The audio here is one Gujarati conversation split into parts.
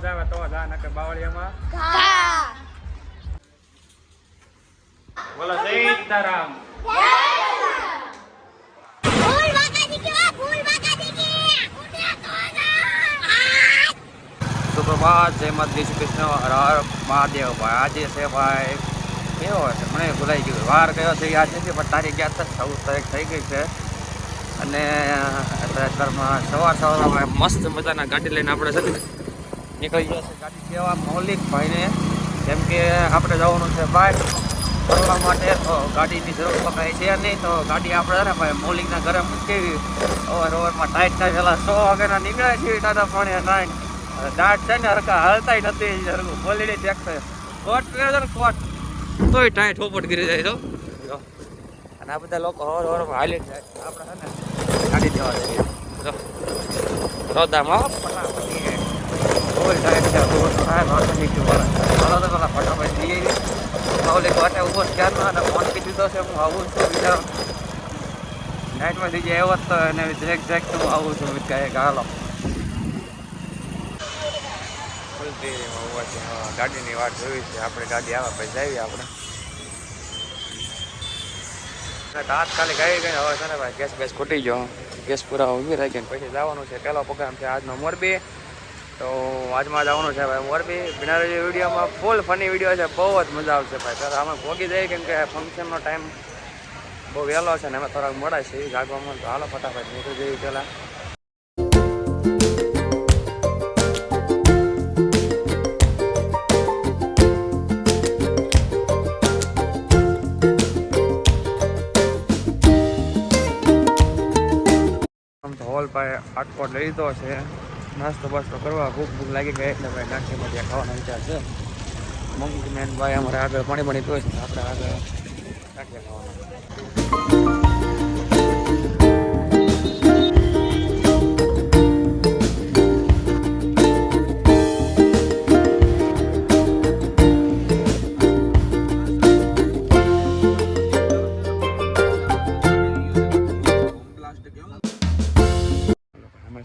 આવે તો જા નકે બાવળિયામાં બોલો જય સીતારામ. સુપ્રભાત, જય માતાજી, શ્રી કૃષ્ણ, હર હર મહાદેવ. ભાઈ આજે છે ભાઈ કેવો છે મને ભૂલાઈ ગયું, વાર કયો છે યાદ નથી, પણ તારીખ યાદ છે, 14 તારીખ થઈ ગઈ છે. અને અત્યારમાં સવારમાં મસ્ત મજાના ગાડી લઈને આપણે છે નીકળી ગયા છે. ગાડી કેવા મૌલિક ભાઈને, જેમ કે આપણે જવાનું છે બહાર ફરવા માટે, તો ગાડીની જરૂર પકડાય છે નહીં, તો ગાડી આપણે ને ભાઈ મૌલિકના ઘરે મૂકી અવારમાં ટાઈટ થાય પેલા 100 વાગ્યાના નીકળે છે ટાટા પાણી નાઈન દાંત છે ને હરકા હાલતાય નથી હરકું બોલીડી ટેક્ટર કોટ પહેરે છે ને કોટ તોય ટાઈટ હોપટ કરી જાય તો. અને આ બધા લોકો હવારમાં હાલી જાય, આપણે છે ને ગાડી દેવા જઈએ રોદામાં ફટાફટી બોલ ટાઈટ છે પેલા ફટાફટ જઈએ. મૌલિક વાટે ઉભો ક્યારનો અને ફોન કીધું તો છે હું આવું છું બીજા નાઇટમાં થઈ જાય એવો જ તો એને જેક હું આવું છું કહે હાલો ગાડીની વાટ જોઈ છે આપણે. ગાડી આવે પછી જઈએ આપણે તાત્કાલિક આવી ગઈ. હવે છે ને ભાઈ ગેસ ખૂટી ગયો, ગેસ પૂરા ઊભી રહી ગઈ. પછી જવાનું છે, પહેલો પ્રોગ્રામ છે આજનો મોરબી. તો આજમાં જવાનું છે ભાઈ મોરબી. બિનારી વિડીયોમાં ફૂલ ફની વિડીયો છે, બહુ જ મજા આવશે ભાઈ. ત્યારે અમે ભોગી જઈએ કેમ કે ફંક્શનનો ટાઈમ બહુ વહેલો છે ને અમે થોડાક મોડા છે જાગવામાં. તો હાલો ફટાફટ નીકળી જઈએ પહેલાં. હોલ ભાઈ આટકોટ લઈ લીધો છે, નાસ્તો બાસ્તો કરવા ભૂખ લાગી ગઈ એટલે ભાઈ નાસ્તીમાં ત્યાં ખાવાનો વિચાર છે. મંકી મેન ભાઈ અમારે આગળ પાણી તો છે, આપણે આગળ નાખ્યા ખાવાનું.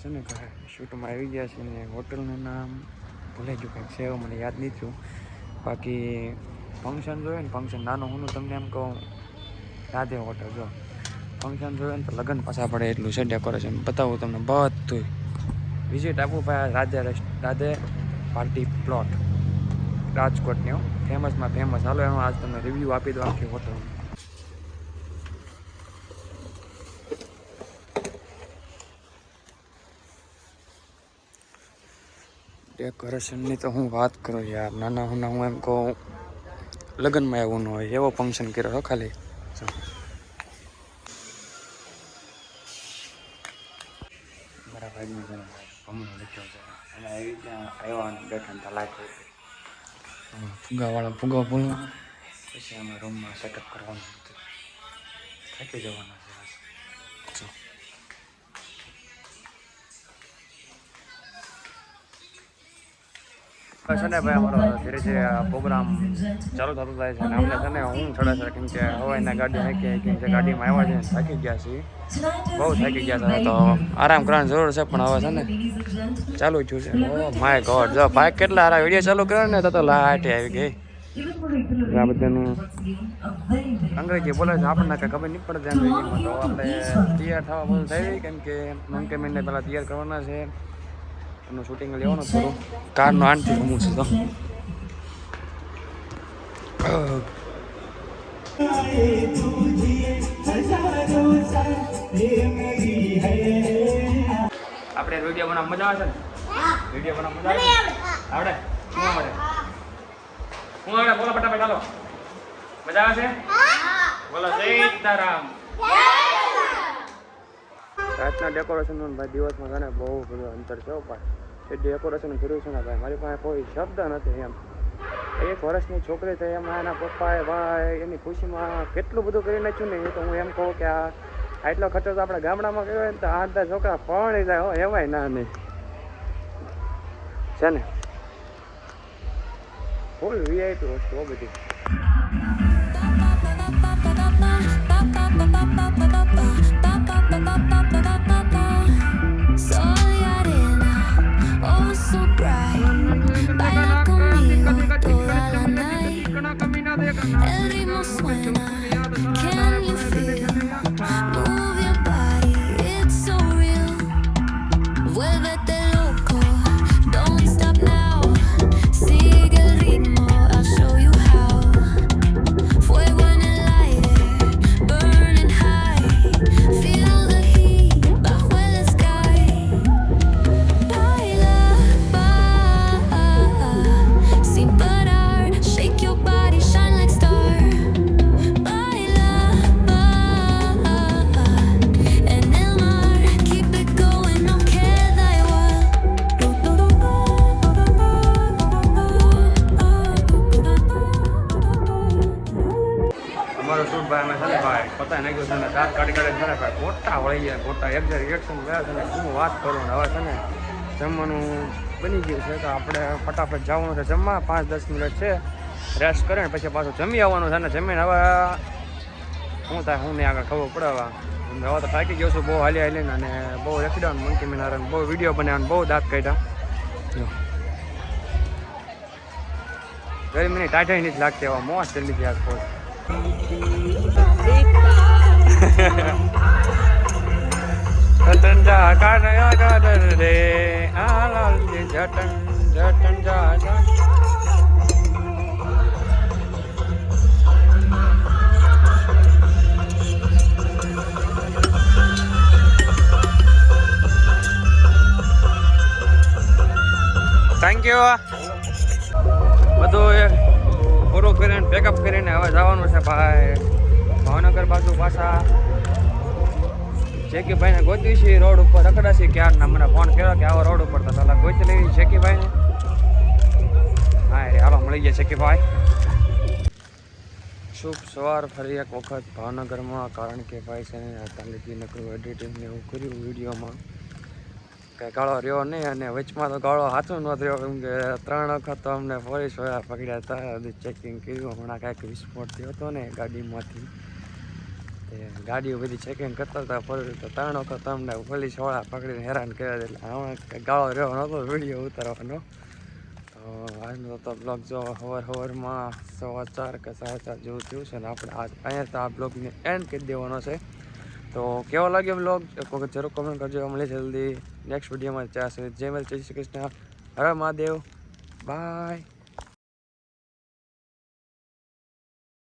છે ને શૂટમાં આવી ગયા છે ને હોટલનું નામ ભૂલાઈ ગયું કંઈક છે, મને યાદ નહીં થયું. બાકી ફંક્શન જોઈએ ને, ફંક્શન નાનું હું તમને એમ કહું રાધે હોટલ જો ફંક્શન જોઈએ ને તો લગ્ન પાછા પડે એટલું છે. ડેકોરેશન બતાવું તમને બધું, વિઝિટ આપું ભાઈ રાધે પાર્ટી પ્લોટ રાજકોટની ફેમસમાં ફેમસ. હાલો એનો આજ તમને રિવ્યૂ આપી દો આખી હોટલનું. ડેકોરેશનની તો હું વાત કરું યાર, નાના હું એમ કહું લગ્નમાં એવું ન હોય એવો ફંક્શન કર્યો હતો ખાલી. બરાબર હમણાં લખ્યો છે અને એવી રીતના આવ્યા બેઠા લાગે ફુગાવાળા ફુગા ફૂલવા. પછી અમે રૂમમાં સેટઅપ કરવાનું હતું, થાકી જવાના છે. છે ને ભાઈ અમારો ધીરે ધીરે પ્રોગ્રામ ચાલુ થતો થાય છે. અમને છે ને હું ચડે છે કેમ કે હવાઈના ગાડી હાકી કેમ કે ગાડીમાં આવ્યા છે થાકી ગયા છીએ, બહુ થાકી ગયા છે. તો આરામ કરવાની જરૂર છે, પણ હવે છે ને ચાલુ થયું છે. ઓ માય ગોડ, જો ભાઈ કેટલા સારા વિડીયો ચાલુ કરે ને તો લાઈટ આવી ગઈ. આ બધાનું અંગ્રેજી બોલે છે, આપણને કંઈ ખબર નહીં પડે અંગ્રેજીમાં. તો આપણે તૈયાર થવા બધું થઈ કેમ કે મંકે મહિને પહેલાં તૈયાર કરવાના છે, એનું શૂટિંગ લેવાનું થોડું કારનો આનથી ગમું છે. તો આપણે વિડીયો બનાવવા મજા આવે છે ને? વિડીયો બનાવવા મજા આવડે? શું આવડે? બોલો ફટાફટ ચાલો. મજા આવે છે? બોલો જય સીતારામ. રાતના ડેકોરેશનનું ભાઈ દિવસમાં છે ને બહુ બધું અંતર છે ભાઈ. એ ડેકોરેશન કર્યું છે ને ભાઈ મારી પાસે કોઈ શબ્દ નથી. એમ 1 વર્ષની છોકરી થઈ એમાં એના પપ્પાએ ભાઈ એની ખુશીમાં કેટલું બધું કરી નાખ્યું ને. એ તો હું એમ કહું કે આટલો ખર્ચો તો આપણે ગામડામાં કર્યો હોય ને તો આ છોકરા પરણી જાય હો, એવાય ના નહીં છે ને. ફૂલ વીઆઈપી વસ્તુ બધી. So light in, oh so bright. ભાઈ ગોટા વળી ગયા ગોટા એક્શન ગયા છે ને શું વાત કરું ને હવે છે ને જમવાનું બની ગયું છે તો આપણે ફટાફટ જવાનું છે જમવા 5-10 મિનિટ છે રેસ્ટ કરીને પછી પાછું જમી આવવાનું છે ને જમીને હવે શું થાય હું નહીં આગળ ખબર પડે હવે તો થાકી ગયો છું બહુ હાલી અને બહુ રેખડાવાનું મંકી મિનાર બહુ વિડીયો બનાવવાનું બહુ દાંત કાઢ્યા ગરમીની ટાઢાઈ નથી લાગતી એવા મોજ કરી લીધી આજ પોત જટન જા કાઢયા કાઢ રે આ લાલજી જટન જા થેન્ક યુ બધું પૂરું કરીને પેકઅપ કરીને હવે જવાનું છે ભાઈ ભાવનગર બાજુ પાછા જેકીભાઈને ગોતી છે રોડ ઉપર રખડાશી ક્યારના મને ફોન કર્યો કે આવો રોડ ઉપર તો પહેલાં ગોતી લેવી જેકીભાઈને હા રે હાલો મળી ગયા જેકીભાઈ શુભ સવાર ફરી એક વખત ભાવનગરમાં કારણ કે ભાઈ છે ને તાલીથી નકરું એડિટિંગને એવું કર્યું વિડીયોમાં કંઈ ગાળો રહ્યો નહીં અને વચમાં તો ગાળો હાથું ન રહ્યો કેમ કે 3 વખત તો અમને પોલીસ વાળા પકડ્યા હતા ચેકિંગ કર્યું હમણાં કાંઈક વિસ્ફોટ થયો હતો ને ગાડીમાંથી તે ગાડીઓ બધી ચેકિંગ કરતા હતા ફરી તો 3 વખત અમને પોલીસ વાળા પકડીને હેરાન કર્યા એટલે હમણાં ગાળો રહ્યો નહોતો વિડીયો ઉતારવાનો તો આજનો તો બ્લોગ જો સવારમાં 4:15 કે 4:30 જેવું થયું છે ને આપણે આજ અહીંયા તો આ બ્લોગને એન્ડ કરી દેવાનો છે તો કેવો લાગ્યો બ્લોગ એક વખત જરૂર કોમેન્ટ કરજો મળે જલ્દી નેક્સ્ટ વિડીયોમાં ત્યાં સુધી જય શ્રી કૃષ્ણ હર મહાદેવ બાય